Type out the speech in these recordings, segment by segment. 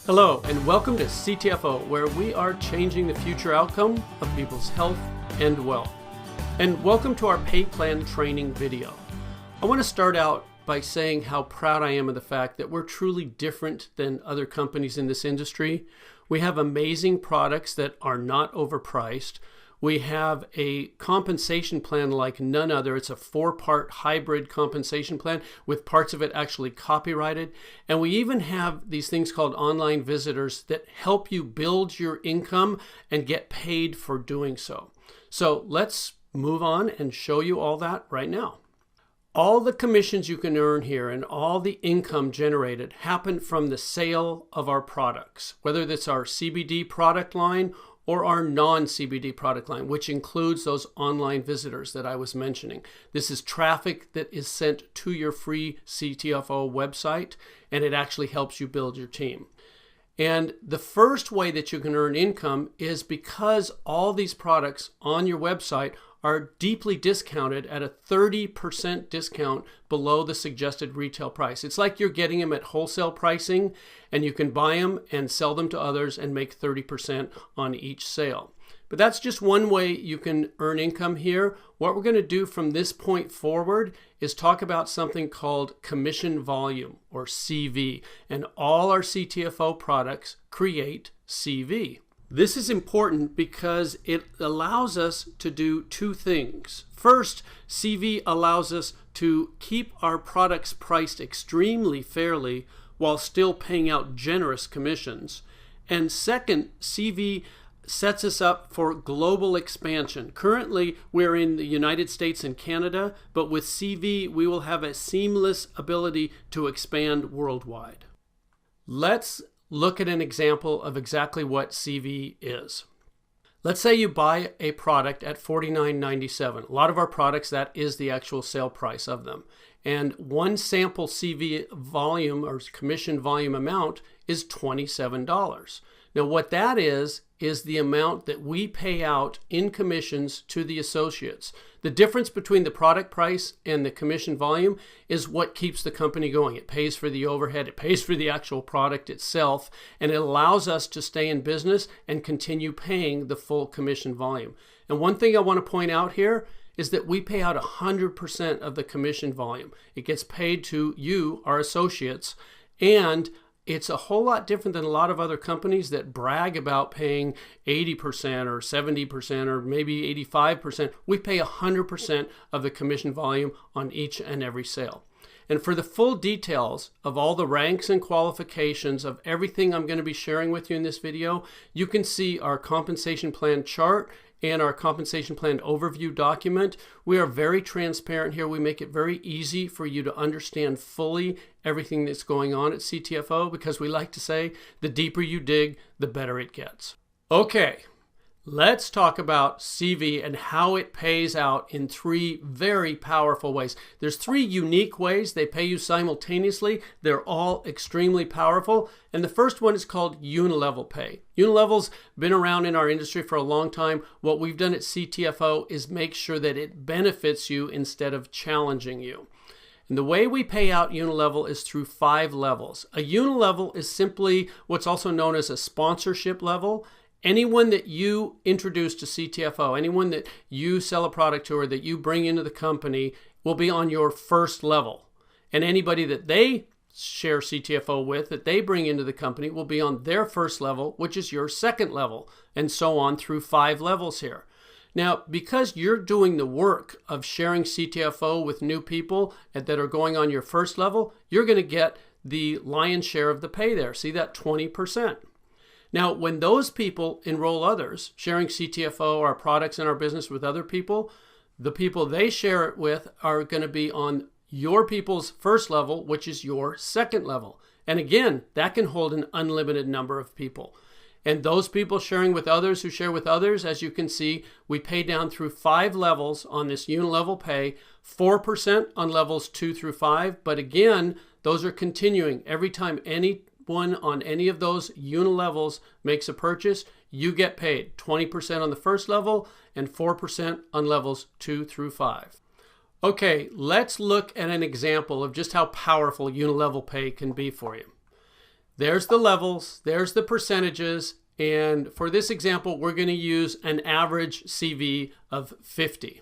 Hello, and welcome to Ctfo, where we are changing the future outcome of people's health and wealth. And welcome to our pay plan training video. I want to start out by saying how proud I am of the fact that we're truly different than other companies in this industry. We have amazing products that are not overpriced. We have a compensation plan like none other. It's a 4-part hybrid compensation plan with parts of it actually copyrighted. And we even have these things called online visitors that help you build your income and get paid for doing so. So let's move on and show you all that right now. All the commissions you can earn here and all the income generated happen from the sale of our products, whether that's our CBD product line or our non-CBD product line, which includes those online visitors that I was mentioning. This is traffic that is sent to your free Ctfo website, and it actually helps you build your team. And the first way that you can earn income is because all these products on your website are deeply discounted at a 30% discount below the suggested retail price. It's like you're getting them at wholesale pricing, and you can buy them and sell them to others and make 30% on each sale. But that's just one way you can earn income here. What we're going to do from this point forward is talk about something called commission volume, or CV, and all our Ctfo products create CV. This is important because it allows us to do two things. First, CV allows us to keep our products priced extremely fairly while still paying out generous commissions. And second, CV sets us up for global expansion. Currently, we're in the United States and Canada, but with CV, we will have a seamless ability to expand worldwide. Let's look at an example of exactly what CV is. Let's say you buy a product at $49.97. A lot of our products, that is the actual sale price of them. And one sample CV volume or commission volume amount is $27. Now what that is the amount that we pay out in commissions to the associates. The difference between the product price and the commission volume is what keeps the company going. It pays for the overhead, it pays for the actual product itself, and it allows us to stay in business and continue paying the full commission volume. And one thing I want to point out here is that we pay out 100% of the commission volume. It gets paid to you, our associates, and it's a whole lot different than a lot of other companies that brag about paying 80% or 70% or maybe 85%. We pay 100% of the commission volume on each and every sale. And for the full details of all the ranks and qualifications of everything I'm going to be sharing with you in this video, you can see our compensation plan chart and our compensation plan overview document. We are very transparent here. We make it very easy for you to understand fully everything that's going on at Ctfo, because we like to say the deeper you dig, the better it gets. Okay, let's talk about CV and how it pays out in 3 very powerful ways. There's 3 unique ways they pay you simultaneously. They're all extremely powerful. And the first one is called unilevel pay. Unilevel's been around in our industry for a long time. What we've done at Ctfo is make sure that it benefits you instead of challenging you. And the way we pay out unilevel is through 5 levels. A unilevel is simply what's also known as a sponsorship level. Anyone that you introduce to Ctfo, anyone that you sell a product to or that you bring into the company will be on your first level. And anybody that they share Ctfo with, that they bring into the company, will be on their first level, which is your second level, and so on through 5 levels here. Now, because you're doing the work of sharing Ctfo with new people that are going on your first level, you're going to get the lion's share of the pay there. See that 20%. Now, when those people enroll others, sharing Ctfo, our products and our business with other people, the people they share it with are going to be on your people's first level, which is your second level. And again, that can hold an unlimited number of people. And those people sharing with others who share with others, as you can see, we pay down through 5 levels on this unilevel pay, 4% on levels 2 through 5. But again, those are continuing. Every time anyone on any of those unilevels makes a purchase, you get paid 20% on the first level and 4% on levels 2 through 5. Okay, let's look at an example of just how powerful unilevel pay can be for you. There's the levels, there's the percentages, and for this example, we're going to use an average CV of 50.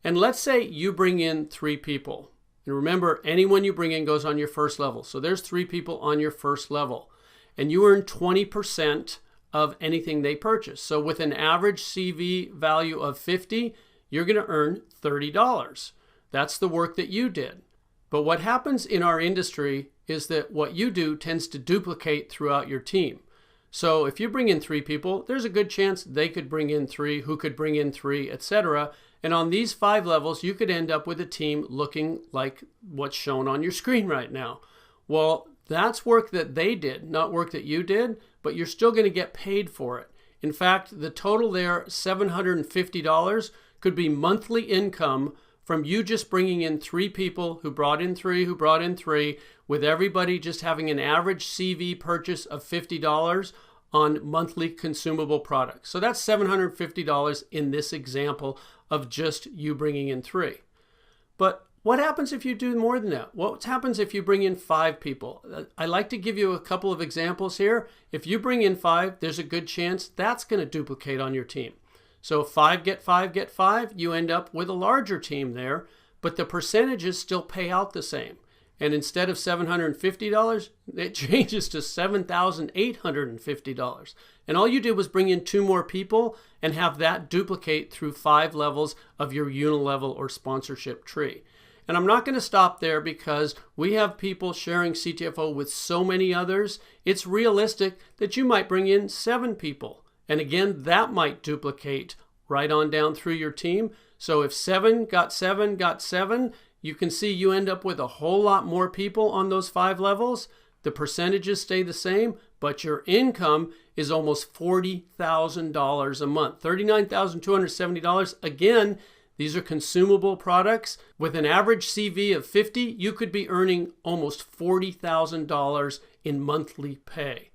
And let's say you bring in 3 people. And remember, anyone you bring in goes on your first level. So there's 3 people on your first level. And you earn 20% of anything they purchase. So with an average CV value of 50, you're going to earn $30. That's the work that you did. But what happens in our industry is that what you do tends to duplicate throughout your team. So if you bring in 3 people, there's a good chance they could bring in 3, who could bring in 3, etc. And on these 5 levels, you could end up with a team looking like what's shown on your screen right now. Well, that's work that they did, not work that you did, but you're still going to get paid for it. In fact, the total there, $750, could be monthly income from you just bringing in 3 people who brought in 3, who brought in 3, with everybody just having an average CV purchase of $50 on monthly consumable products. So that's $750 in this example of just you bringing in 3. But what happens if you do more than that? What happens if you bring in 5 people? I like to give you a couple of examples here. If you bring in 5, there's a good chance that's going to duplicate on your team. So 5 get 5 get 5, you end up with a larger team there, but the percentages still pay out the same. And instead of $750, it changes to $7,850. And all you did was bring in 2 more people and have that duplicate through 5 levels of your unilevel or sponsorship tree. And I'm not going to stop there because we have people sharing Ctfo with so many others. It's realistic that you might bring in 7 people. And again, that might duplicate right on down through your team. So if 7 got 7 got 7, you can see you end up with a whole lot more people on those 5 levels. The percentages stay the same, but your income is almost $40,000 a month, $39,270. Again, these are consumable products. With an average CV of 50, you could be earning almost $40,000 in monthly pay.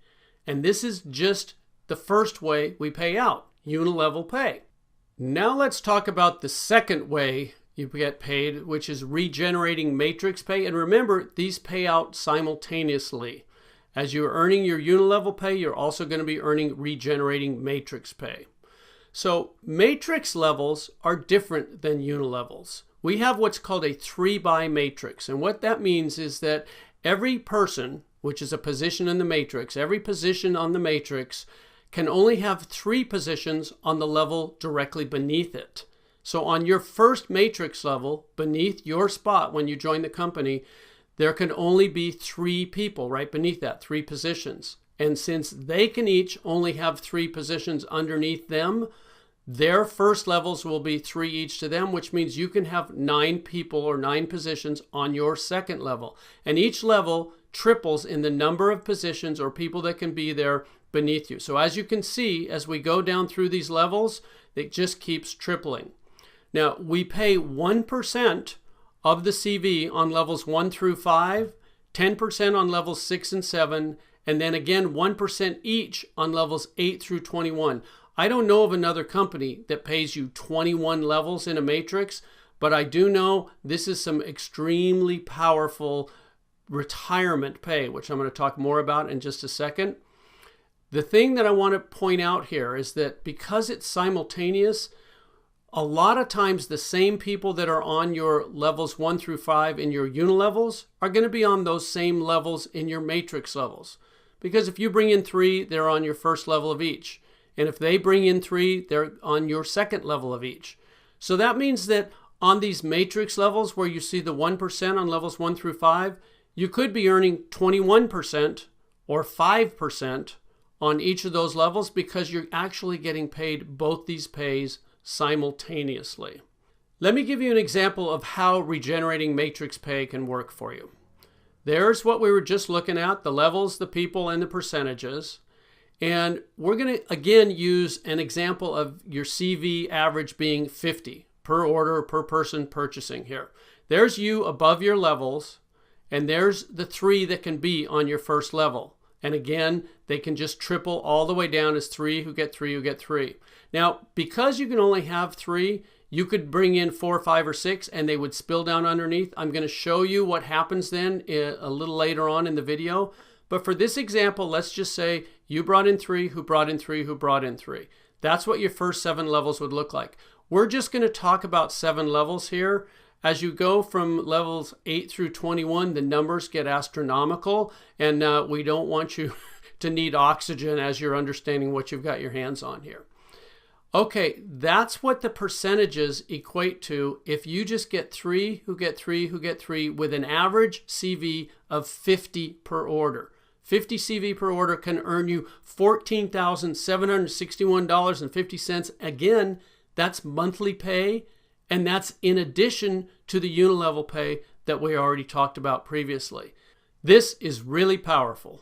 And this is just the first way we pay out, unilevel pay. Now let's talk about the second way you get paid, which is regenerating matrix pay. And remember, these pay out simultaneously. As you're earning your unilevel pay, you're also going to be earning regenerating matrix pay. So matrix levels are different than unilevels. We have what's called a 3-by matrix. And what that means is that every person, which is a position in the matrix, every position on the matrix can only have 3 positions on the level directly beneath it. So on your first matrix level, beneath your spot when you join the company, there can only be 3 people right beneath that, 3 positions. And since they can each only have 3 positions underneath them, their first levels will be 3 each to them, which means you can have 9 people or 9 positions on your second level. And each level triples in the number of positions or people that can be there beneath you. So as you can see, as we go down through these levels, it just keeps tripling. Now, we pay 1% of the CV on levels 1 through 5, 10% on levels 6 and 7, and then again 1% each on levels 8 through 21. I don't know of another company that pays you 21 levels in a matrix, but I do know this is some extremely powerful retirement pay, which I'm going to talk more about in just a second. The thing that I want to point out here is that because it's simultaneous, a lot of times the same people that are on your levels 1 through 5 in your unilevels are going to be on those same levels in your matrix levels. Because if you bring in 3, they're on your first level of each. And if they bring in 3, they're on your second level of each. So that means that on these matrix levels where you see the 1% on levels 1 through 5, you could be earning 21% or 5% on each of those levels because you're actually getting paid both these pays simultaneously. Let me give you an example of how regenerating matrix pay can work for you. There's what we were just looking at, the levels, the people, and the percentages. And we're going to, again, use an example of your CV average being 50 per order, per person purchasing here. There's you above your levels, and there's the 3 that can be on your first level. And again, they can just triple all the way down as 3 who get 3 who get 3. Now, because you can only have 3, you could bring in 4, 5, or 6, and they would spill down underneath. I'm going to show you what happens then a little later on in the video. But for this example, let's just say you brought in 3, who brought in 3, who brought in 3. That's what your first 7 levels would look like. We're just going to talk about 7 levels here. As you go from levels 8 through 21, the numbers get astronomical, and we don't want you to need oxygen as you're understanding what you've got your hands on here. Okay, that's what the percentages equate to if you just get 3, who get 3, who get 3, with an average CV of 50 per order. 50 CV per order can earn you $14,761.50. Again, that's monthly pay, and that's in addition to the unilevel pay that we already talked about previously. This is really powerful.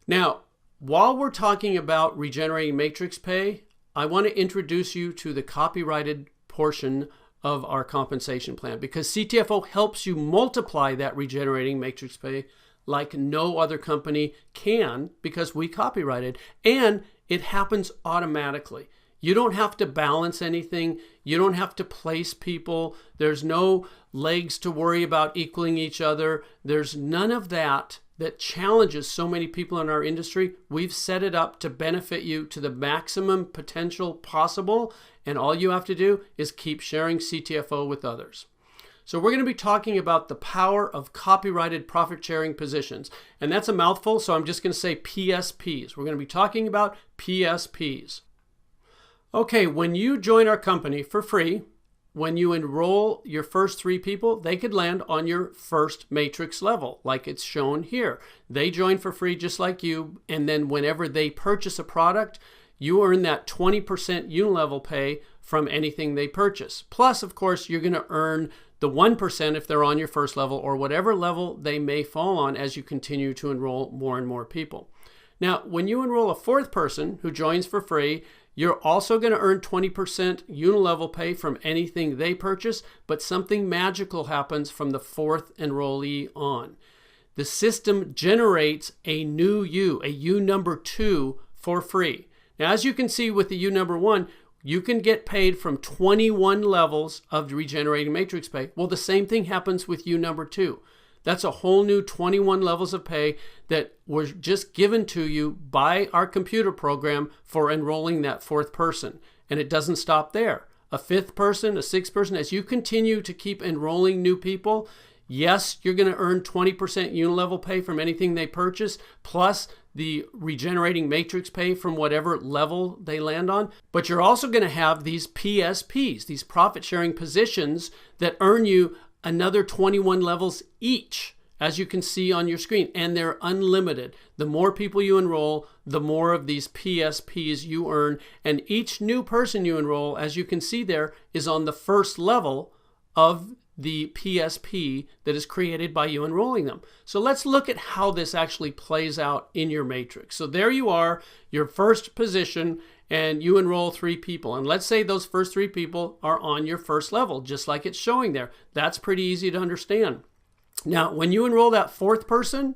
Now, while we're talking about regenerating matrix pay, I want to introduce you to the copyrighted portion of our compensation plan, because Ctfo helps you multiply that regenerating matrix pay like no other company can, because we copyrighted, and it happens automatically. You don't have to balance anything. You don't have to place people. There's no legs to worry about equaling each other. There's none of that challenges so many people in our industry. We've set it up to benefit you to the maximum potential possible, and all you have to do is keep sharing Ctfo with others. So we're going to be talking about the power of copyrighted profit-sharing positions. And that's a mouthful, so I'm just going to say PSPs. We're going to be talking about PSPs. Okay, when you join our company for free, when you enroll your first 3 people, they could land on your first matrix level, like it's shown here. They join for free just like you, and then whenever they purchase a product, you earn that 20% unilevel pay from anything they purchase. Plus, of course, you're going to earn the 1% if they're on your first level, or whatever level they may fall on as you continue to enroll more and more people. Now, when you enroll a 4th person who joins for free, you're also going to earn 20% unilevel pay from anything they purchase, but something magical happens from the 4th enrollee on. The system generates a new U, a U number 2, for free. Now, as you can see with the U number 1, you can get paid from 21 levels of regenerating matrix pay. Well, the same thing happens with U number 2. That's a whole new 21 levels of pay that were just given to you by our computer program for enrolling that 4th person. And it doesn't stop there. A 5th person, a 6th person, as you continue to keep enrolling new people, yes, you're going to earn 20% unilevel pay from anything they purchase, plus the regenerating matrix pay from whatever level they land on. But you're also going to have these PSPs, these profit sharing positions, that earn you another 21 levels each, as you can see on your screen, and they're unlimited. The more people you enroll, the more of these PSPs you earn, and each new person you enroll, as you can see there, is on the first level of the PSP that is created by you enrolling them. So let's look at how this actually plays out in your matrix. So there you are, your first position, and you enroll 3 people. And let's say those first 3 people are on your first level, just like it's showing there. That's pretty easy to understand. Now, when you enroll that 4th person,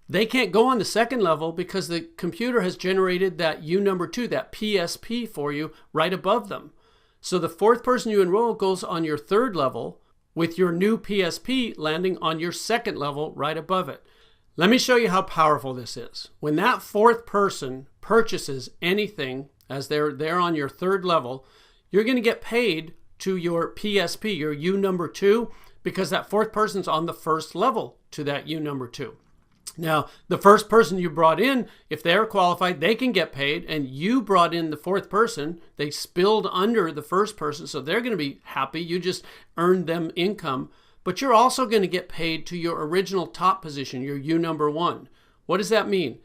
they can't go on the 2nd level because the computer has generated that U number 2, that PSP for you right above them. So the 4th person you enroll goes on your 3rd level, with your new PSP landing on your 2nd level right above it. Let me show you how powerful this is. When that 4th person purchases anything, as they're there on your 3rd level, you're going to get paid to your PSP, your U number 2, because that 4th person's on the 1st level to that U number 2. Now, the first person you brought in, if they're qualified, they can get paid, and you brought in the 4th person. They spilled under the 1st person, so they're going to be happy. You just earned them income. But you're also going to get paid to your original top position, your U number 1. What does that mean?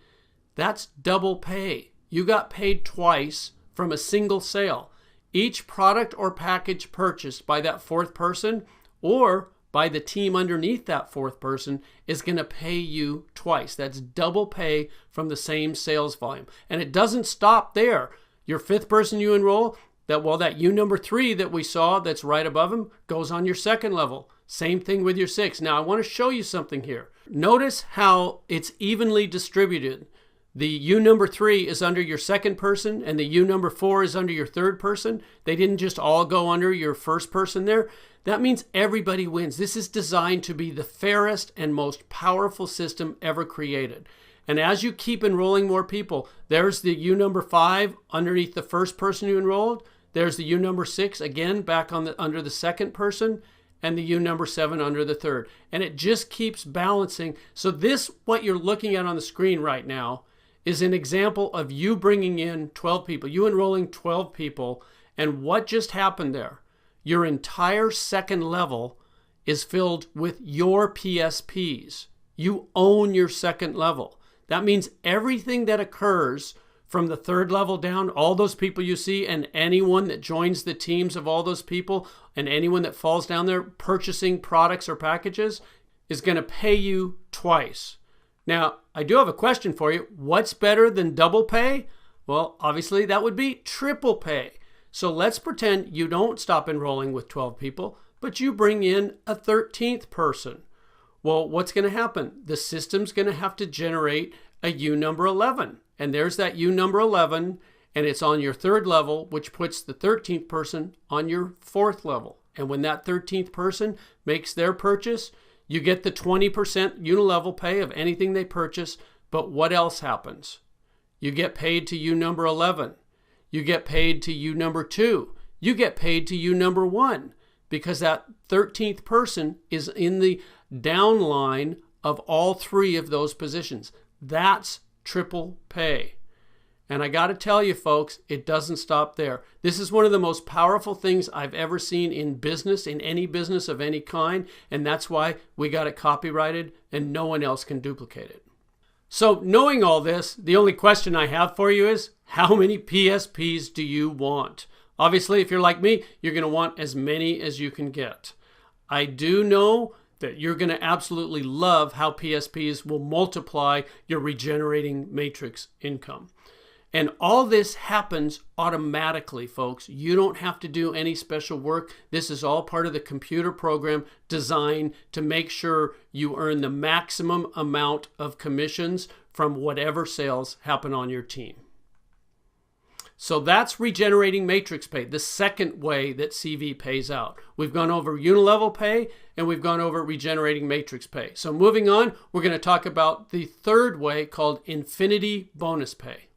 That's double pay. You got paid twice from a single sale. Each product or package purchased by that 4th person or by the team underneath that 4th person is going to pay you twice. That's double pay from the same sales volume. And it doesn't stop there. Your 5th person you enroll, that U number 3 that we saw that's right above him goes on your 2nd level. Same thing with your 6th. Now I want to show you something here. Notice how it's evenly distributed. The U number 3 is under your 2nd person, and the U number 4 is under your 3rd person. They didn't just all go under your 1st person there. That means everybody wins. This is designed to be the fairest and most powerful system ever created. And as you keep enrolling more people, there's the U number 5 underneath the first person you enrolled. There's the U number 6 again back on under the second person, and the U number 7 under the third. And it just keeps balancing. So this, what you're looking at on the screen right now, is an example of you bringing in 12 people, you enrolling 12 people. And what just happened there? Your entire second level is filled with your PSPs. You own your second level. That means everything that occurs from the third level down, all those people you see, and anyone that joins the teams of all those people, and anyone that falls down there purchasing products or packages, is going to pay you twice. Now, I do have a question for you. What's better than double pay? Well, obviously that would be triple pay. So let's pretend you don't stop enrolling with 12 people, but you bring in a 13th person. Well, what's going to happen? The system's going to have to generate a U number 11. And there's that U number 11, and it's on your third level, which puts the 13th person on your fourth level. And when that 13th person makes their purchase, you get the 20% unilevel pay of anything they purchase. But what else happens? You get paid to U number 11. You get paid to U number 2. You get paid to U number 1, because that 13th person is in the downline of all three of those positions. That's triple pay. And I got to tell you, folks, it doesn't stop there. This is one of the most powerful things I've ever seen in business, in any business of any kind. And that's why we got it copyrighted and no one else can duplicate it. So knowing all this, the only question I have for you is, how many PSPs do you want? Obviously, if you're like me, you're going to want as many as you can get. I do know that you're going to absolutely love how PSPs will multiply your regenerating matrix income. And all this happens automatically, folks. You don't have to do any special work. This is all part of the computer program designed to make sure you earn the maximum amount of commissions from whatever sales happen on your team. So that's regenerating matrix pay, the second way that CV pays out. We've gone over unilevel pay and we've gone over regenerating matrix pay. So moving on, we're going to talk about the third way called infinity bonus pay.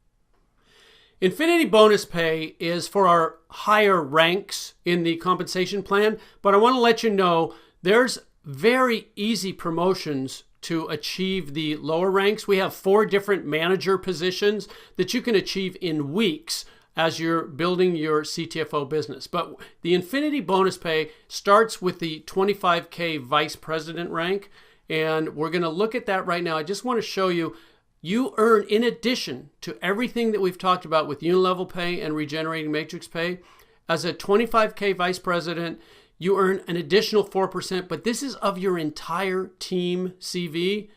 Infinity bonus pay is for our higher ranks in the compensation plan, but I want to let you know there's very easy promotions to achieve the lower ranks. We have 4 different manager positions that you can achieve in weeks as you're building your Ctfo business. But the infinity bonus pay starts with the 25K vice president rank, and we're going to look at that right now. I just want to show you, you earn, in addition to everything that we've talked about with unilevel pay and regenerating matrix pay, as a 25K vice president, you earn an additional 4%, but this is of your entire team CV,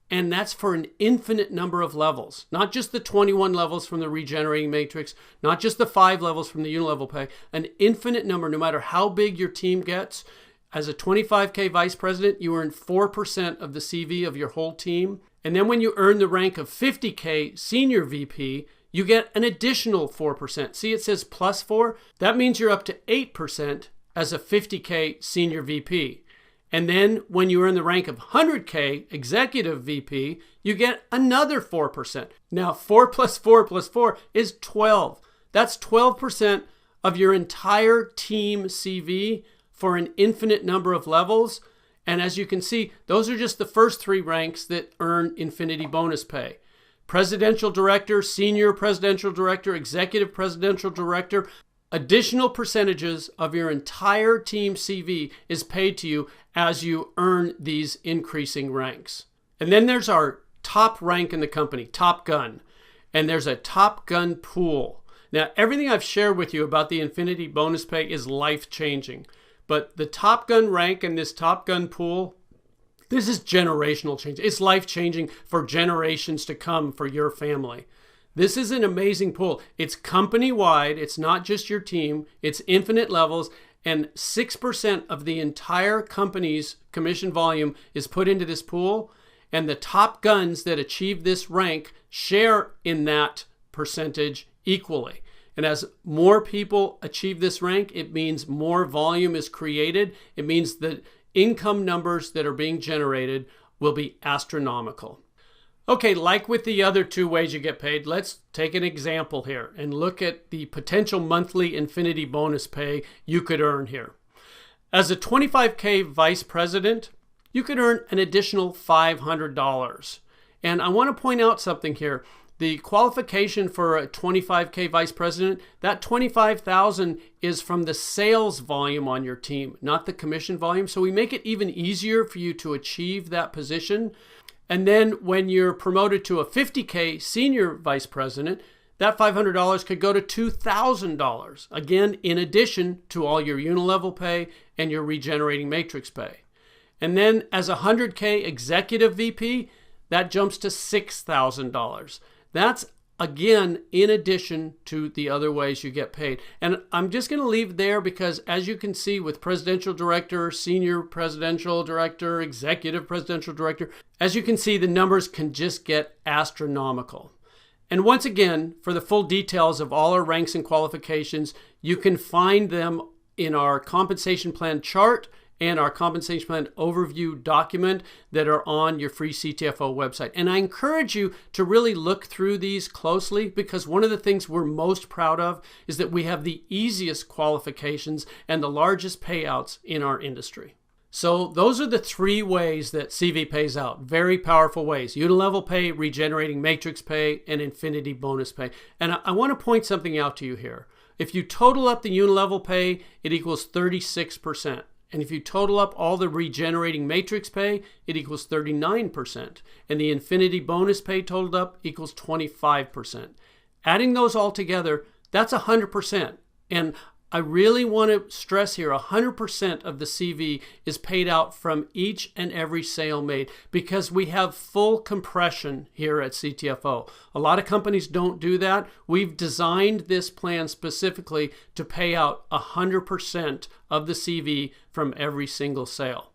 and that's for an infinite number of levels, not just the 21 levels from the regenerating matrix, not just the 5 levels from the unilevel pay, an infinite number, no matter how big your team gets. As a 25K vice president, you earn 4% of the CV of your whole team. And then when you earn the rank of 50K senior VP, you get an additional 4%. See, it says plus 4. That means you're up to 8% as a 50K senior VP. And then when you earn the rank of 100K executive VP, you get another 4%. Now 4 plus 4 plus 4 is 12. That's 12% of your entire team CV for an infinite number of levels. And as you can see, those are just the first 3 ranks that earn infinity bonus pay. Presidential director, senior presidential director, executive presidential director. Additional percentages of your entire team CV is paid to you as you earn these increasing ranks. And then there's our top rank in the company, Top Gun. And there's a Top Gun pool. Now, everything I've shared with you about the infinity bonus pay is life-changing. But the Top Gun rank and this Top Gun pool, this is generational change. It's life-changing for generations to come for your family. This is an amazing pool. It's company-wide. It's not just your team. It's infinite levels. And 6% of the entire company's commission volume is put into this pool. And the top guns that achieve this rank share in that percentage equally. And as more people achieve this rank, it means more volume is created. It means the income numbers that are being generated will be astronomical. Okay, like with the other two ways you get paid, let's take an example here and look at the potential monthly Infinity bonus pay you could earn here. As a 25K vice president, you could earn an additional $500. And I want to point out something here. The qualification for a 25K vice president, that $25,000 is from the sales volume on your team, not the commission volume. So we make it even easier for you to achieve that position. And then when you're promoted to a 50K senior vice president, that $500 could go to $2,000, again, in addition to all your unilevel pay and your regenerating matrix pay. And then as a 100K executive VP, that jumps to $6,000. That's, again, in addition to the other ways you get paid. And I'm just going to leave there because, as you can see with presidential director, senior presidential director, executive presidential director, as you can see, the numbers can just get astronomical. And once again, for the full details of all our ranks and qualifications, you can find them in our compensation plan chart and our compensation plan overview document that are on your free Ctfo website. And I encourage you to really look through these closely, because one of the things we're most proud of is that we have the easiest qualifications and the largest payouts in our industry. So those are the three ways that CV pays out. Very powerful ways: unilevel pay, regenerating matrix pay, and infinity bonus pay. And I want to point something out to you here. If you total up the unilevel pay, it equals 36%. And if you total up all the regenerating matrix pay, it equals 39%. And the infinity bonus pay totaled up equals 25%. Adding those all together, that's 100%. And I really want to stress here, 100% of the CV is paid out from each and every sale made, because we have full compression here at Ctfo. A lot of companies don't do that. We've designed this plan specifically to pay out 100% of the CV from every single sale.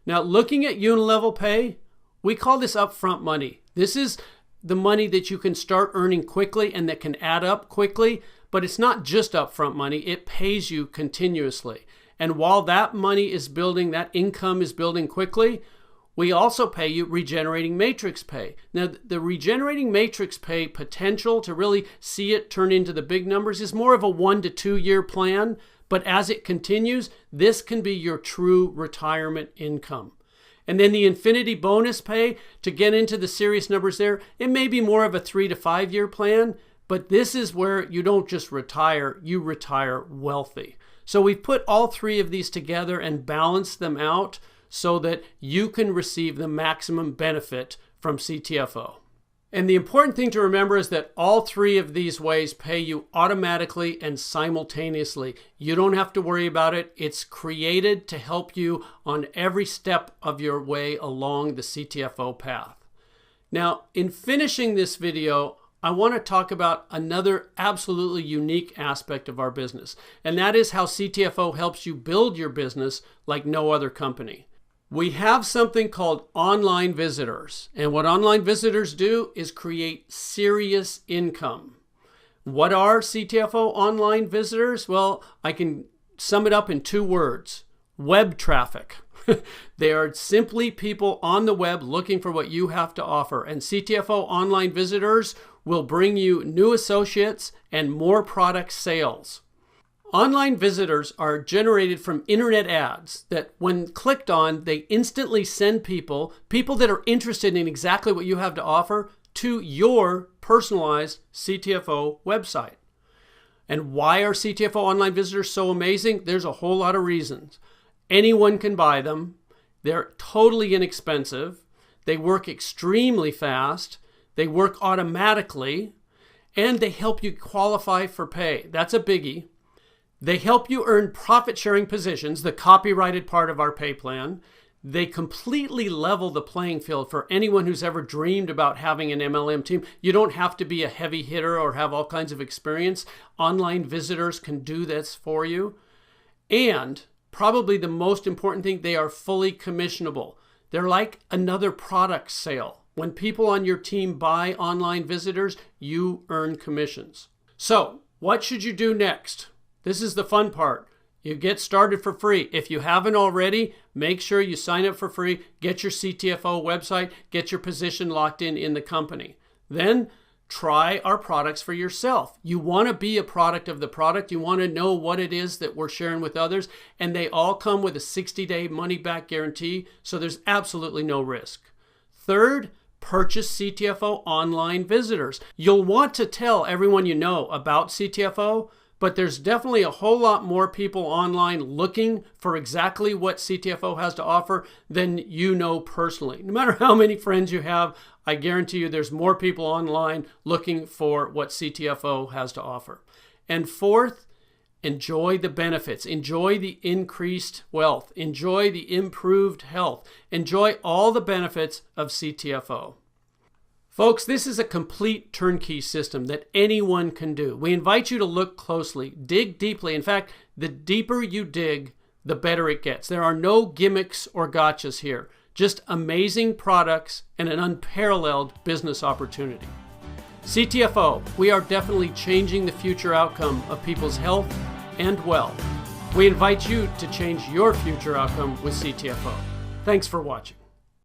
Now, looking at unilevel pay, we call this upfront money. This is the money that you can start earning quickly and that can add up quickly. But it's not just upfront money, it pays you continuously. And while that money is building, that income is building quickly, we also pay you regenerating matrix pay. Now, the regenerating matrix pay potential to really see it turn into the big numbers is more of a 1 to 2 year plan. But as it continues, this can be your true retirement income. And then the infinity bonus pay, to get into the serious numbers there, it may be more of a 3 to 5 year plan. But this is where you don't just retire, you retire wealthy. So we've put all three of these together and balanced them out so that you can receive the maximum benefit from Ctfo. And the important thing to remember is that all three of these ways pay you automatically and simultaneously. You don't have to worry about it. It's created to help you on every step of your way along the Ctfo path. Now, in finishing this video, I want to talk about another absolutely unique aspect of our business, and that is how Ctfo helps you build your business like no other company. We have something called online visitors, and what online visitors do is create serious income. What are Ctfo online visitors? Well, I can sum it up in 2 words: web traffic. They are simply people on the web looking for what you have to offer, and Ctfo online visitors will bring you new associates and more product sales. Online visitors are generated from internet ads that, when clicked on, they instantly send people that are interested in exactly what you have to offer to your personalized Ctfo website. And why are Ctfo online visitors so amazing? There's a whole lot of reasons. Anyone can buy them. They're totally inexpensive. They work extremely fast. They work automatically, and they help you qualify for pay. That's a biggie. They help you earn profit-sharing positions, the copyrighted part of our pay plan. They completely level the playing field for anyone who's ever dreamed about having an MLM team. You don't have to be a heavy hitter or have all kinds of experience. Online visitors can do this for you. And probably the most important thing, they are fully commissionable. They're like another product sale. When people on your team buy online visitors, you earn commissions. So, what should you do next? This is the fun part. You get started for free. If you haven't already, make sure you sign up for free, get your Ctfo website, get your position locked in the company. Then try our products for yourself. You want to be a product of the product. You want to know what it is that we're sharing with others. And they all come with a 60-day money-back guarantee, so there's absolutely no risk. Third, purchase Ctfo online visitors. You'll want to tell everyone you know about Ctfo, but there's definitely a whole lot more people online looking for exactly what Ctfo has to offer than you know personally. No matter how many friends you have, I guarantee you there's more people online looking for what Ctfo has to offer. And fourth, enjoy the benefits. Enjoy the increased wealth. Enjoy the improved health. Enjoy all the benefits of Ctfo. Folks, this is a complete turnkey system that anyone can do. We invite you to look closely, dig deeply. In fact, the deeper you dig, the better it gets. There are no gimmicks or gotchas here, just amazing products and an unparalleled business opportunity. Ctfo, we are definitely changing the future outcome of people's health and wealth. We invite you to change your future outcome with Ctfo. Thanks for watching.